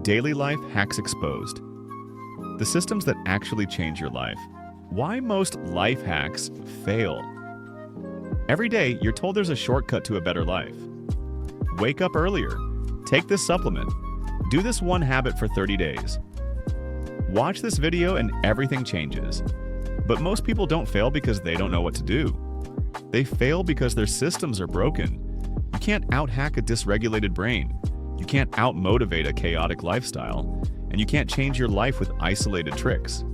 Daily Life Hacks Exposed. The systems that actually change your life. Why most life hacks fail. Every day, you're told there's a shortcut to a better life. Wake up earlier. Take this supplement. Do this one habit for 30 days. Watch this video and everything changes. But most people don't fail because they don't know what to do. They fail because their systems are broken. You can't out-hack a dysregulated brain. You can't out-motivate a chaotic lifestyle. And you can't change your life with isolated tricks.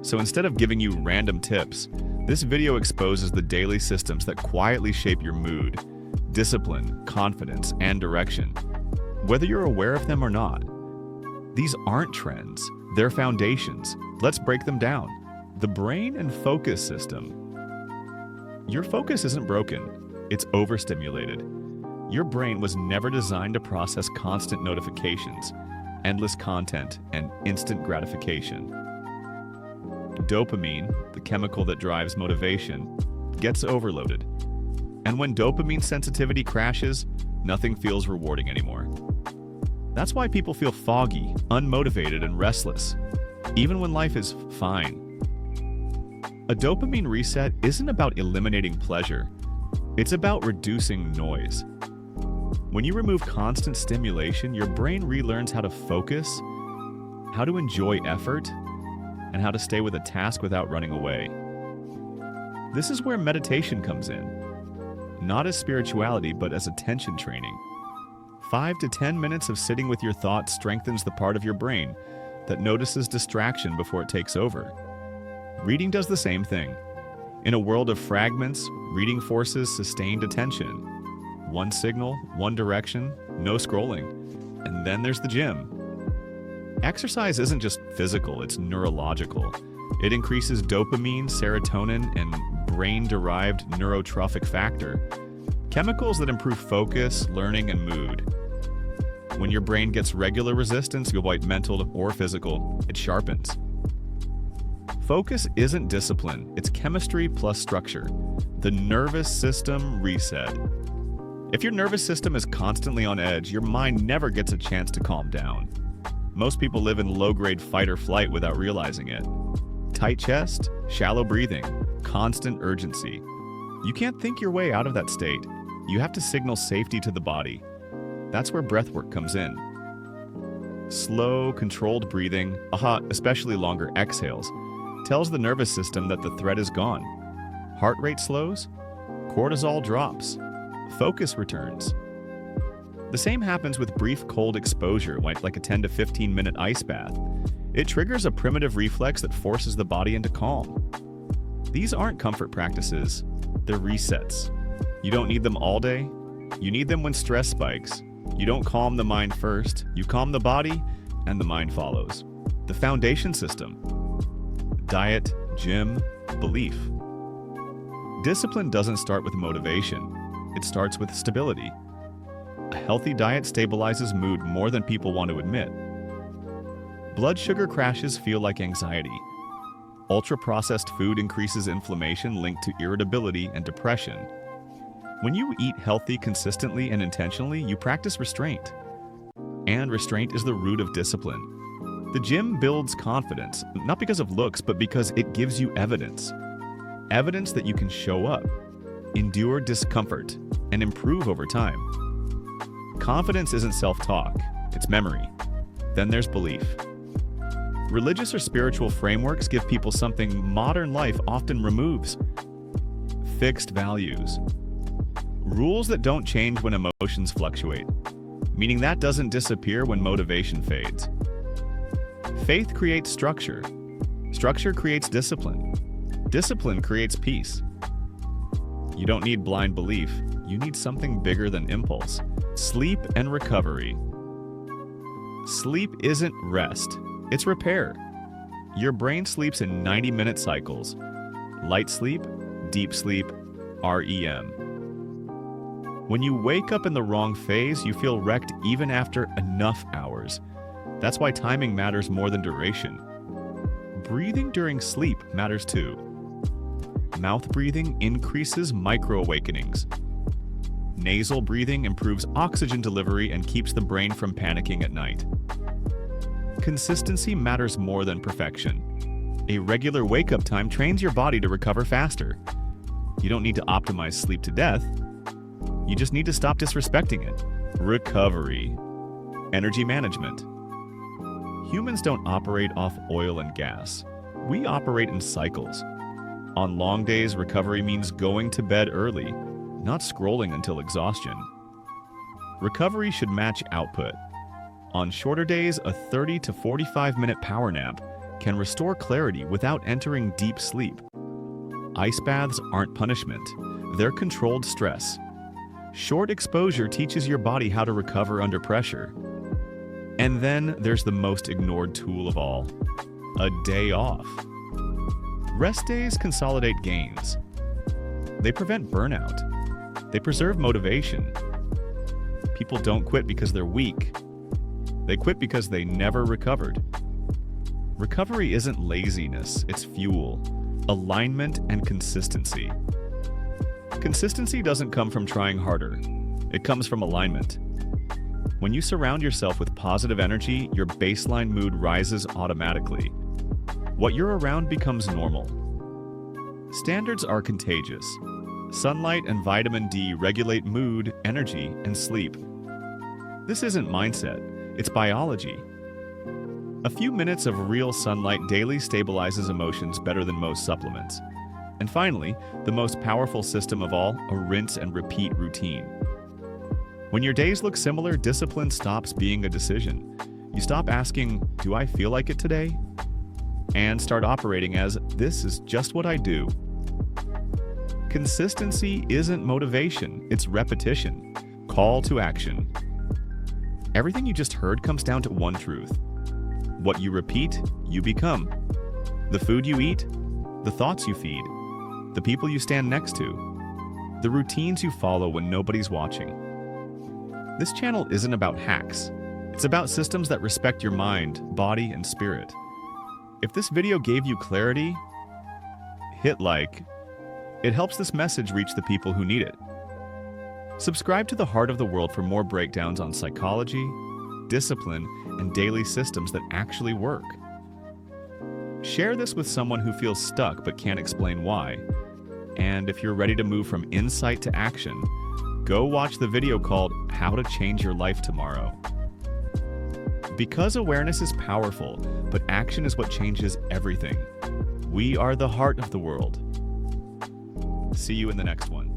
So instead of giving you random tips, this video exposes the daily systems that quietly shape your mood, discipline, confidence, and direction, whether you're aware of them or not. These aren't trends, they're foundations. Let's break them down. The brain and focus system. Your focus isn't broken, it's overstimulated. Your brain was never designed to process constant notifications, endless content, and instant gratification. Dopamine, the chemical that drives motivation, gets overloaded. And when dopamine sensitivity crashes, nothing feels rewarding anymore. That's why people feel foggy, unmotivated, and restless, even when life is fine. A dopamine reset isn't about eliminating pleasure. It's about reducing noise. When you remove constant stimulation, your brain relearns how to focus, how to enjoy effort, and how to stay with a task without running away. This is where meditation comes in. Not as spirituality, but as attention training. 5 to 10 minutes of sitting with your thoughts strengthens the part of your brain that notices distraction before it takes over. Reading does the same thing. In a world of fragments, reading forces sustained attention. One signal, one direction, no scrolling. And then there's the gym. Exercise isn't just physical, it's neurological. It increases dopamine, serotonin, and brain-derived neurotrophic factor, chemicals that improve focus, learning, and mood. When your brain gets regular resistance, be it mental or physical, it sharpens. Focus isn't discipline, it's chemistry plus structure. The nervous system reset. If your nervous system is constantly on edge, your mind never gets a chance to calm down. Most people live in low-grade fight or flight without realizing it. Tight chest, shallow breathing, constant urgency. You can't think your way out of that state. You have to signal safety to the body. That's where breathwork comes in. Slow, controlled breathing, especially longer exhales, tells the nervous system that the threat is gone. Heart rate slows, cortisol drops, focus returns. The same happens with brief cold exposure, like a 10 to 15 minute ice bath. It triggers a primitive reflex that forces the body into calm. These aren't comfort practices, they're resets. You don't need them all day, you need them when stress spikes. You don't calm the mind first, you calm the body, and the mind follows. The foundation system. Diet, gym, belief. Discipline doesn't start with motivation, it starts with stability. A healthy diet stabilizes mood more than people want to admit. Blood sugar crashes feel like anxiety. Ultra-processed food increases inflammation linked to irritability and depression. When you eat healthy consistently and intentionally, you practice restraint. And restraint is the root of discipline. The gym builds confidence, not because of looks, but because it gives you evidence. Evidence that you can show up, endure discomfort, and improve over time. Confidence isn't self-talk, it's memory. Then there's belief. Religious or spiritual frameworks give people something modern life often removes. Fixed values. Rules that don't change when emotions fluctuate, meaning that doesn't disappear when motivation fades. Faith creates structure. Structure creates discipline. Discipline creates peace. You don't need blind belief, you need something bigger than impulse. Sleep and recovery. Sleep isn't rest, it's repair. Your brain sleeps in 90-minute cycles. Light sleep, deep sleep, REM. When you wake up in the wrong phase, you feel wrecked even after enough hours. That's why timing matters more than duration. Breathing during sleep matters too. Mouth breathing increases micro-awakenings. Nasal breathing improves oxygen delivery and keeps the brain from panicking at night. consistency matters more than perfection. A regular wake-up time trains your body to recover faster. You don't need to optimize sleep to death. You just need to stop disrespecting it. Recovery. Energy management. Humans don't operate off oil and gas. We operate in cycles. On long days, recovery means going to bed early, not scrolling until exhaustion. Recovery should match output. On shorter days, a 30 to 45-minute power nap can restore clarity without entering deep sleep. Ice baths aren't punishment. They're controlled stress. Short exposure teaches your body how to recover under pressure. And then there's the most ignored tool of all, a day off. Rest days consolidate gains. They prevent burnout. They preserve motivation. People don't quit because they're weak. They quit because they never recovered. Recovery isn't laziness, it's fuel, alignment, and consistency. Consistency doesn't come from trying harder. It comes from alignment. When you surround yourself with positive energy, your baseline mood rises automatically. What you're around becomes normal. Standards are contagious. Sunlight and vitamin D regulate mood, energy, and sleep. This isn't mindset, it's biology. A few minutes of real sunlight daily stabilizes emotions better than most supplements. And finally, the most powerful system of all, a rinse and repeat routine. When your days look similar, discipline stops being a decision. You stop asking, "Do I feel like it today?" and start operating as, "This is just what I do." Consistency isn't motivation, it's repetition. Call to action. Everything you just heard comes down to one truth. What you repeat, you become. The food you eat, the thoughts you feed, the people you stand next to, the routines you follow when nobody's watching. This channel isn't about hacks. It's about systems that respect your mind, body, and spirit. If this video gave you clarity, hit like. It helps this message reach the people who need it. Subscribe to The Heart of the World for more breakdowns on psychology, discipline, and daily systems that actually work. Share this with someone who feels stuck but can't explain why. And if you're ready to move from insight to action, go watch the video called How to Change Your Life Tomorrow. Because awareness is powerful, but action is what changes everything. We are the heart of the world. See you in the next one.